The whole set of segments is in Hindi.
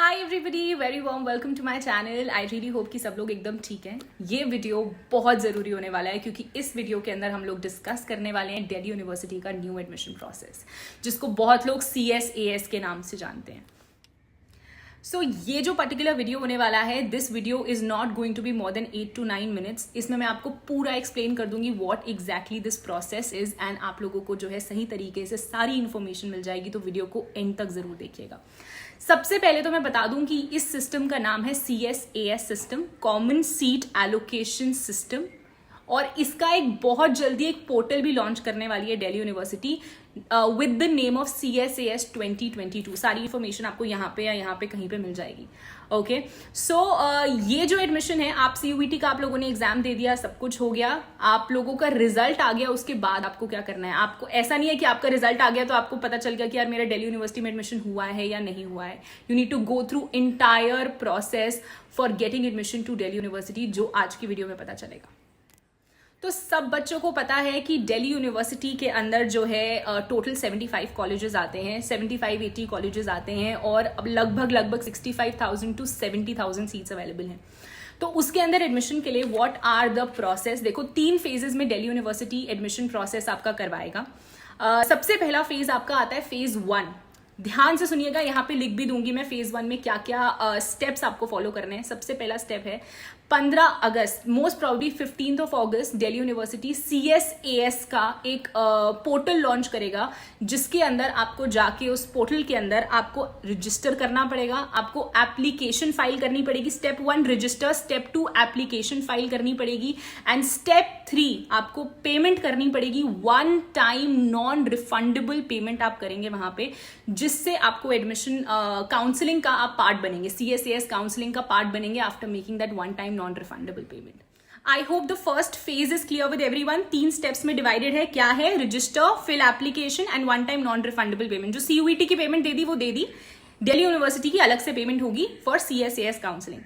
Hi everybody, very warm welcome to my channel. I really hope कि सब लोग एकदम ठीक हैं। ये वीडियो बहुत ज़रूरी होने वाला है क्योंकि इस वीडियो के अंदर हम लोग डिस्कस करने वाले हैं दिल्ली यूनिवर्सिटी का न्यू एडमिशन प्रोसेस, जिसको बहुत लोग CSAS के नाम से जानते हैं। सो ये जो पर्टिकुलर वीडियो होने वाला है, this video is not going to be more than 8 to 9 minutes. इसमें मैं आपको पूरा एक्सप्लेन कर दूंगी what exactly this process is and आप लोगों को जो है सही तरीके से सारी इन्फॉर्मेशन मिल जाएगी, तो वीडियो को एंड तक जरूर देखिएगा। सबसे पहले तो मैं बता दूं कि इस सिस्टम का नाम है CSAS system, common seat allocation system, और इसका एक बहुत जल्दी एक पोर्टल भी लॉन्च करने वाली है Delhi university with the name of CSAS 2022। सारी इन्फॉर्मेशन आपको यहाँ पे या यहाँ पे कहीं पे मिल जाएगी। ओके, सो ये जो एडमिशन है, आप CUET का आप लोगों ने एग्जाम दे दिया, सब कुछ हो गया, आप लोगों का रिजल्ट आ गया। उसके बाद आपको क्या करना है? आपको ऐसा नहीं है कि आपका रिजल्ट आ गया तो आपको पता चल गया कि यार मेरा दिल्ली यूनिवर्सिटी में एडमिशन हुआ है या नहीं हुआ है। You need to go through entire process for getting admission to Delhi University, जो आज की वीडियो में पता चलेगा। तो सब बच्चों को पता है कि दिल्ली यूनिवर्सिटी के अंदर जो है टोटल 75 कॉलेजेस आते हैं, 75-80 कॉलेजेस आते हैं, और अब लगभग 65,000 to 70,000 सीट्स अवेलेबल हैं। तो उसके अंदर एडमिशन के लिए व्हाट आर द प्रोसेस? देखो, 3 फेजेस में दिल्ली यूनिवर्सिटी एडमिशन प्रोसेस आपका करवाएगा। सबसे पहला फेज आपका आता है फेज 1। ध्यान से सुनिएगा, यहाँ पे लिख भी दूंगी मैं फेज 1 में क्या क्या स्टेप्स आपको फॉलो करने हैं। सबसे पहला स्टेप है 15 अगस्त, मोस्ट प्रॉब्ली 15th अगस्त, दिल्ली यूनिवर्सिटी CSAS का एक पोर्टल लॉन्च करेगा, जिसके अंदर आपको जाके उस पोर्टल के अंदर आपको रजिस्टर करना पड़ेगा, आपको एप्लीकेशन फाइल करनी पड़ेगी। Step 1 register, step 2 application file करनी पड़ेगी, एंड स्टेप 3 आपको पेमेंट करनी पड़ेगी। 1 टाइम नॉन रिफंडेबल पेमेंट आप करेंगे वहां पे, जिससे आपको एडमिशन काउंसलिंग का आप पार्ट बनेंगे, CSAS काउंसलिंग का पार्ट बनेंगे after making that 1 time non refundable payment. I hope the first phase is clear with everyone. 3 steps में डिवाइडेड है। क्या है? Register, fill application and 1 time non refundable payment. जो CUET की पेमेंट दे दी वो दे दी, दिल्ली यूनिवर्सिटी की अलग से पेमेंट होगी फॉर CSAS काउंसलिंग।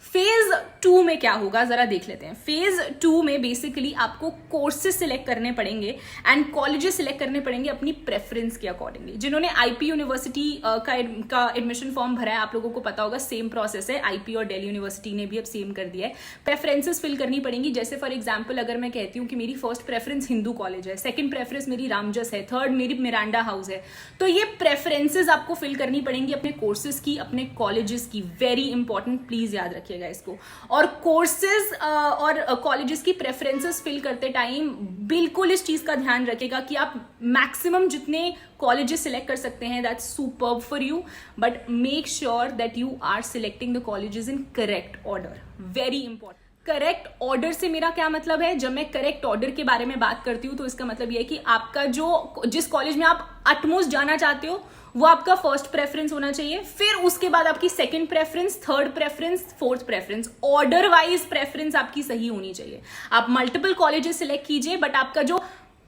फेज 2 में क्या होगा जरा देख लेते हैं। फेज 2 में बेसिकली आपको कोर्सेज सिलेक्ट करने पड़ेंगे एंड कॉलेजेस सिलेक्ट करने पड़ेंगे अपनी प्रेफरेंस के अकॉर्डिंगली। जिन्होंने IP यूनिवर्सिटी का एडमिशन फॉर्म भरा है, आप लोगों को पता होगा सेम प्रोसेस है। IP और दिल्ली यूनिवर्सिटी ने भी अब सेम कर दिया है। प्रेफरेंसेस फिल करनी पड़ेंगी। जैसे फॉर एग्जाम्पल अगर मैं कहती हूँ कि मेरी फर्स्ट प्रेफरेंस हिंदू कॉलेज है, सेकेंड प्रेफरेंस मेरी रामजस है, थर्ड मेरी मिरांडा हाउस है, तो ये प्रेफरेंसेज आपको फिल करनी पड़ेंगी अपने कोर्सेज की, अपने कॉलेजेस की। वेरी इंपॉर्टेंट, प्लीज याद रखिएगा इसको। और कोर्सेज और कॉलेजेस की प्रेफरेंसेस फिल करते टाइम बिल्कुल इस चीज का ध्यान रखिएगा कि आप मैक्सिमम जितने कॉलेजेस सिलेक्ट कर सकते हैं, that's superb for you, but make sure that you are selecting the colleges in correct order. Very important. Correct order से मेरा क्या मतलब है? जब मैं करेक्ट ऑर्डर के बारे में बात करती हूं तो इसका मतलब यह है कि आपका जिस कॉलेज में आप अटमोस्ट जाना चाहते हो वो आपका फर्स्ट प्रेफरेंस होना चाहिए, फिर उसके बाद आपकी second preference, third preference, fourth preference. Order wise preference आपकी सही होनी चाहिए। आप मल्टीपल कॉलेजेस सिलेक्ट कीजिए, बट आपका जो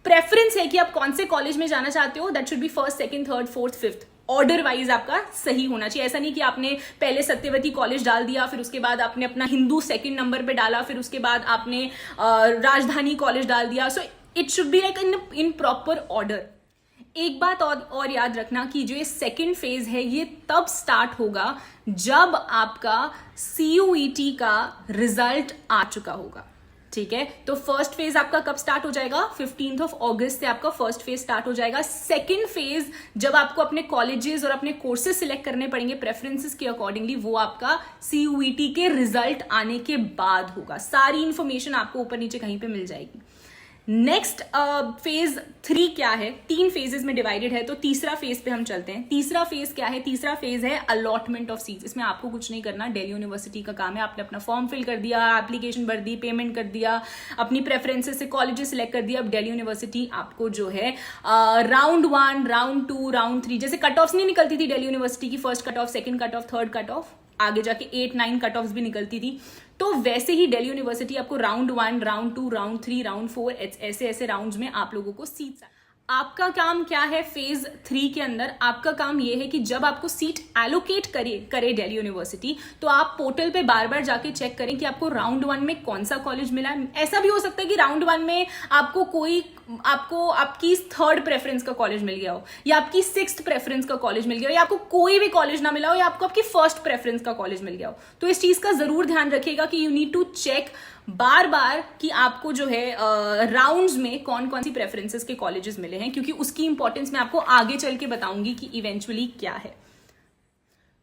प्रेफरेंस है कि आप कौन से कॉलेज में जाना चाहते हो, that should be first, second, third, fourth, fifth. Order wise आपका सही होना चाहिए। ऐसा नहीं कि आपने पहले सत्यवती कॉलेज डाल दिया, फिर उसके बाद आपने अपना हिंदू सेकंड नंबर पे डाला, फिर उसके बाद आपने राजधानी कॉलेज डाल दिया। So it should be like in proper order. एक बात और याद रखना कि जो ये सेकंड फेज है ये तब स्टार्ट होगा जब आपका CUET का रिजल्ट आ चुका होगा। ठीक है, तो फर्स्ट फेज आपका कब स्टार्ट हो जाएगा? 15th अगस्त से आपका फर्स्ट फेज स्टार्ट हो जाएगा। सेकंड फेज जब आपको अपने कॉलेजेस और अपने कोर्सेज सिलेक्ट करने पड़ेंगे प्रेफरेंसेस के अकॉर्डिंगली, वो आपका CUET के रिजल्ट आने के बाद होगा। सारी इंफॉर्मेशन आपको ऊपर नीचे कहीं पे मिल जाएगी। नेक्स्ट फेज 3 क्या है? 3 फेजेस में डिवाइडेड है, तो तीसरा फेज पे हम चलते हैं। तीसरा फेज क्या है? तीसरा फेज है अलॉटमेंट ऑफ सीट्स। इसमें आपको कुछ नहीं करना, दिल्ली यूनिवर्सिटी का काम है। आपने अपना फॉर्म फिल कर दिया, एप्लीकेशन भर दी, पेमेंट कर दिया, अपनी प्रेफरेंसेस से कॉलेजेस सिलेक्ट कर दिया। अब दिल्ली यूनिवर्सिटी आपको जो है राउंड 1, राउंड 2, राउंड 3, जैसे कट ऑफ नहीं निकलती थी दिल्ली यूनिवर्सिटी की, first cut off, second cut off, third cut off, आगे जाके 8-9 कट ऑफ भी निकलती थी, तो वैसे ही दिल्ली यूनिवर्सिटी आपको राउंड 1, राउंड 2, राउंड 3, राउंड 4 ऐसे राउंड्स में आप लोगों को सीट्स आपका काम क्या है फेज 3 के अंदर? आपका काम ये है कि जब आपको सीट एलोकेट करे दिल्ली यूनिवर्सिटी, तो आप पोर्टल पे बार बार जाके चेक करें कि आपको राउंड 1 में कौन सा कॉलेज मिला है। ऐसा भी हो सकता है कि राउंड 1 में आपको आपकी 3rd प्रेफरेंस का कॉलेज मिल गया हो, या आपकी 6th प्रेफरेंस का कॉलेज मिल गया हो, या आपको कोई भी कॉलेज ना मिला हो, या आपको आपकी 1st प्रेफरेंस का कॉलेज मिल गया हो। तो इस चीज का जरूर ध्यान रखिएगा कि यू नीड टू चेक बार बार कि आपको जो है राउंड्स में कौन कौन सी प्रेफरेंसेस के कॉलेजेस मिले हैं, क्योंकि उसकी इंपॉर्टेंस मैं आपको आगे चल के बताऊंगी कि इवेंचुअली क्या है।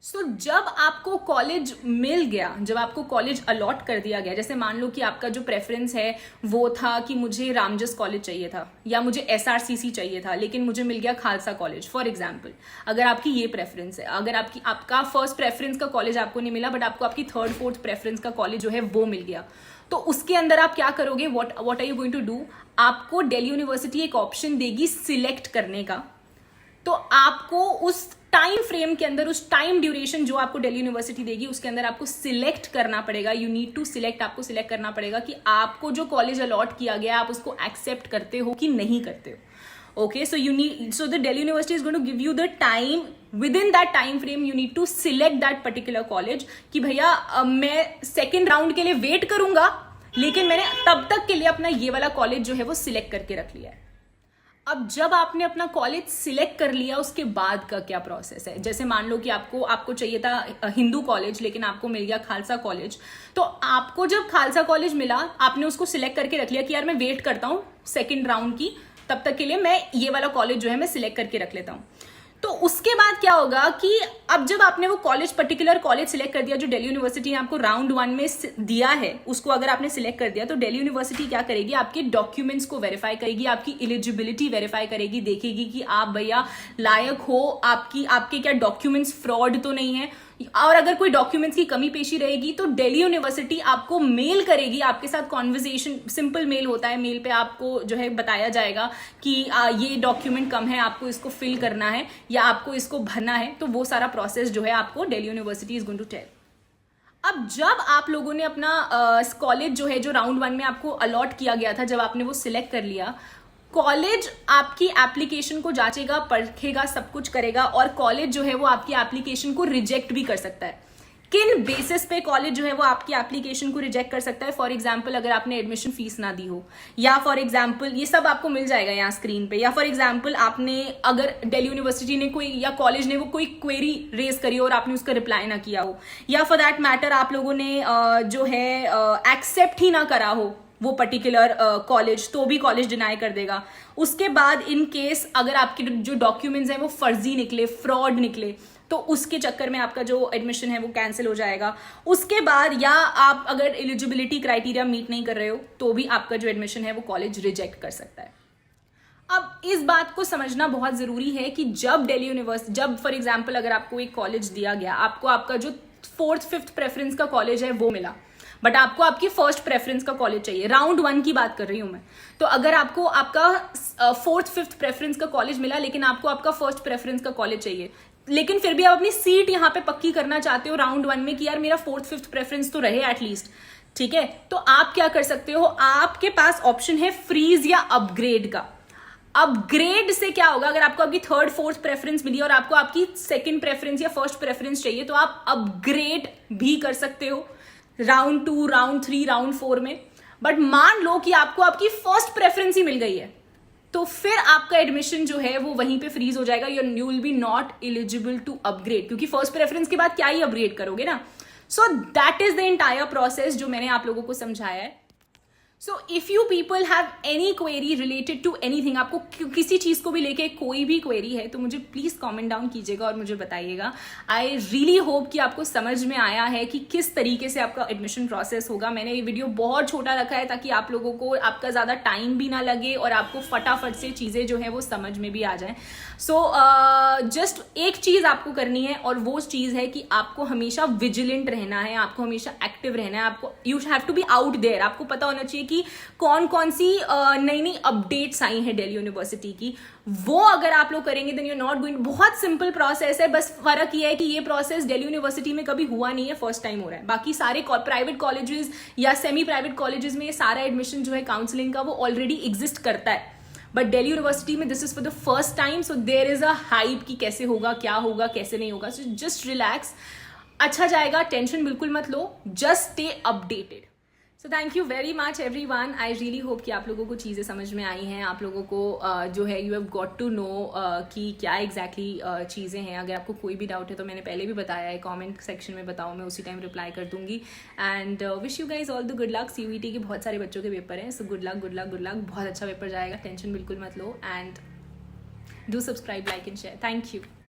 सो जब आपको कॉलेज मिल गया, जब आपको कॉलेज अलॉट कर दिया गया, जैसे मान लो कि आपका जो प्रेफरेंस है वो था कि मुझे रामजस कॉलेज चाहिए था या मुझे SRCC चाहिए था, लेकिन मुझे मिल गया खालसा कॉलेज फॉर एग्जाम्पल। अगर आपकी ये प्रेफरेंस है, अगर आपका फर्स्ट प्रेफरेंस का कॉलेज आपको नहीं मिला, बट आपको आपकी 3rd 4th प्रेफरेंस का कॉलेज जो है वो मिल गया, तो उसके अंदर आप क्या करोगे? What are you going to do? आपको दिल्ली यूनिवर्सिटी एक ऑप्शन देगी सिलेक्ट करने का। तो आपको उस टाइम फ्रेम के अंदर, उस टाइम ड्यूरेशन जो आपको दिल्ली यूनिवर्सिटी देगी, उसके अंदर आपको सिलेक्ट करना पड़ेगा। यू नीड टू सिलेक्ट, आपको सिलेक्ट करना पड़ेगा कि आपको जो कॉलेज अलॉट किया गया आप उसको एक्सेप्ट करते हो कि नहीं करते हो। Okay, so the Delhi University is going to give you the time, within that time frame you need to select that particular college कि भैया मैं 2nd राउंड के लिए वेट करूंगा, लेकिन मैंने तब तक के लिए अपना ये वाला कॉलेज जो है वो सिलेक्ट करके रख लिया है। अब जब आपने अपना कॉलेज सिलेक्ट कर लिया, उसके बाद का क्या प्रोसेस है? जैसे मान लो कि आपको चाहिए था हिंदू कॉलेज, लेकिन आपको मिल गया खालसा कॉलेज। तो आपको जब खालसा कॉलेज मिला, आपने उसको सिलेक्ट करके रख लिया कि यार मैं वेट करता हूं 2nd राउंड की, तब तक के लिए मैं ये वाला कॉलेज जो है मैं सिलेक्ट करके रख लेता हूं। तो उसके बाद क्या होगा कि अब जब आपने वो पर्टिकुलर कॉलेज सिलेक्ट कर दिया जो दिल्ली यूनिवर्सिटी ने आपको राउंड 1 में दिया है, उसको अगर आपने सिलेक्ट कर दिया, तो दिल्ली यूनिवर्सिटी क्या करेगी? आपके डॉक्यूमेंट्स को वेरीफाई करेगी, आपकी एलिजिबिलिटी वेरीफाई करेगी, देखेगी कि आप भैया लायक हो, आपके क्या डॉक्यूमेंट्स फ्रॉड तो नहीं है। और अगर कोई डॉक्यूमेंट्स की कमी पेशी रहेगी तो दिल्ली यूनिवर्सिटी आपको मेल करेगी, आपके साथ कॉन्वर्सेशन, सिंपल मेल होता है, मेल पे आपको जो है बताया जाएगा कि ये डॉक्यूमेंट कम है, आपको इसको फिल करना है या आपको इसको भरना है। तो वो सारा प्रोसेस जो है आपको Delhi University is going to tell. अब जब आप लोगों ने अपना कॉलेज जो है, जो राउंड 1 में आपको अलॉट किया गया था, जब आपने वो सिलेक्ट कर लिया, कॉलेज आपकी एप्लीकेशन को जांचेगा, परखेगा, सब कुछ करेगा, और कॉलेज जो है वो आपकी एप्लीकेशन को रिजेक्ट भी कर सकता है। किन बेसिस पे कॉलेज जो है वो आपकी एप्लीकेशन को रिजेक्ट कर सकता है? फॉर एग्जांपल, अगर आपने एडमिशन फीस ना दी हो, या फॉर एग्जांपल, ये सब आपको मिल जाएगा यहाँ स्क्रीन पे, या फॉर एग्जांपल आपने, अगर दिल्ली यूनिवर्सिटी ने कोई या कॉलेज ने वो कोई क्वेरी रेज करी हो और आपने उसका रिप्लाई ना किया हो, या फॉर दैट मैटर आप लोगों ने जो है एक्सेप्ट ही ना करा हो वो पर्टिकुलर कॉलेज, तो भी कॉलेज डिनाई कर देगा। उसके बाद इन केस अगर आपके जो डॉक्यूमेंट्स हैं वो फर्जी निकले, फ्रॉड निकले, तो उसके चक्कर में आपका जो एडमिशन है वो कैंसिल हो जाएगा। उसके बाद या आप अगर एलिजिबिलिटी क्राइटेरिया मीट नहीं कर रहे हो, तो भी आपका जो एडमिशन है वो कॉलेज रिजेक्ट कर सकता है। अब इस बात को समझना बहुत जरूरी है कि जब दिल्ली यूनिवर्सिटी, जब फॉर एग्जाम्पल अगर आपको एक कॉलेज दिया गया, आपको आपका जो 4th 5th प्रेफरेंस का कॉलेज है वो मिला, बट आपको आपकी 1st प्रेफरेंस का कॉलेज चाहिए, राउंड 1 की बात कर रही हूं मैं। तो अगर आपको आपका 4th 5th प्रेफरेंस का कॉलेज मिला, लेकिन आपको आपका 1st प्रेफरेंस का कॉलेज चाहिए, लेकिन फिर भी आप अपनी सीट यहाँ पे पक्की करना चाहते हो राउंड 1 में कि यार मेरा 4th 5th प्रेफरेंस तो रहे एटलीस्ट, ठीक है, तो आप क्या कर सकते हो? आपके पास ऑप्शन है फ्रीज या अपग्रेड का। अपग्रेड से क्या होगा? अगर आपको आपकी 3rd 4th प्रेफरेंस मिली और आपको आपकी 2nd प्रेफरेंस या 1st प्रेफरेंस चाहिए, तो आप अपग्रेड भी कर सकते हो राउंड 2, राउंड 3, राउंड 4 में। बट मान लो कि आपको आपकी 1st प्रेफरेंस ही मिल गई है, तो फिर आपका एडमिशन जो है वो वहीं पे फ्रीज हो जाएगा। You will be not eligible to upgrade, क्योंकि 1st प्रेफरेंस के बाद क्या ही अपग्रेड करोगे ना। So that is the entire process जो मैंने आप लोगों को समझाया है। So if you people have any query related to anything, आपको किसी चीज को भी लेके कोई भी क्वेरी है, तो मुझे प्लीज कमेंट डाउन कीजिएगा और मुझे बताइएगा। आई रियली होप कि आपको समझ में आया है कि किस तरीके से आपका एडमिशन प्रोसेस होगा। मैंने ये वीडियो बहुत छोटा रखा है ताकि आप लोगों को आपका ज्यादा टाइम भी ना लगे और आपको फटाफट से चीजें जो है वो समझ में भी आ जाए। सो जस्ट एक चीज आपको करनी है, और वो चीज है कि आपको हमेशा विजिलेंट रहना है, आपको हमेशा एक्टिव रहना है। आपको you have to be out there. आपको पता होना चाहिए कि कौन कौन सी नई नई अपडेट्स आई हैं दिल्ली यूनिवर्सिटी की। वो अगर आप लोग करेंगे देन यू नॉट गोइंग। बहुत सिंपल प्रोसेस है, बस फर्क ये है कि ये प्रोसेस दिल्ली यूनिवर्सिटी में कभी हुआ नहीं है, फर्स्ट टाइम हो रहा है। बाकी सारे प्राइवेट कॉलेजेस या सेमी प्राइवेट कॉलेजेस में ये सारा एडमिशन जो है काउंसलिंग का वो ऑलरेडी एग्जिस्ट करता है। बट दिल्ली यूनिवर्सिटी में this is for the first time, so there is a hype कि कैसे होगा, क्या होगा, कैसे नहीं होगा. सो जस्ट रिलैक्स, अच्छा जाएगा, टेंशन बिल्कुल मत लो, just stay updated. So thank you very much everyone. I really hope कि आप लोगों को चीज़ें समझ में आई हैं, आप लोगों को जो है you have got to know कि क्या एग्जैक्टली चीज़ें हैं. अगर आपको कोई भी डाउट है तो मैंने पहले भी बताया है, कमेंट सेक्शन में बताओ, मैं उसी टाइम रिप्लाई कर दूंगी. And wish you guys all the good luck. CUET के बहुत सारे बच्चों के पेपर हैं, so good luck good luck good luck. बहुत अच्छा पेपर जाएगा, टेंशन बिल्कुल मत लो. And do subscribe, like and share. Thank you.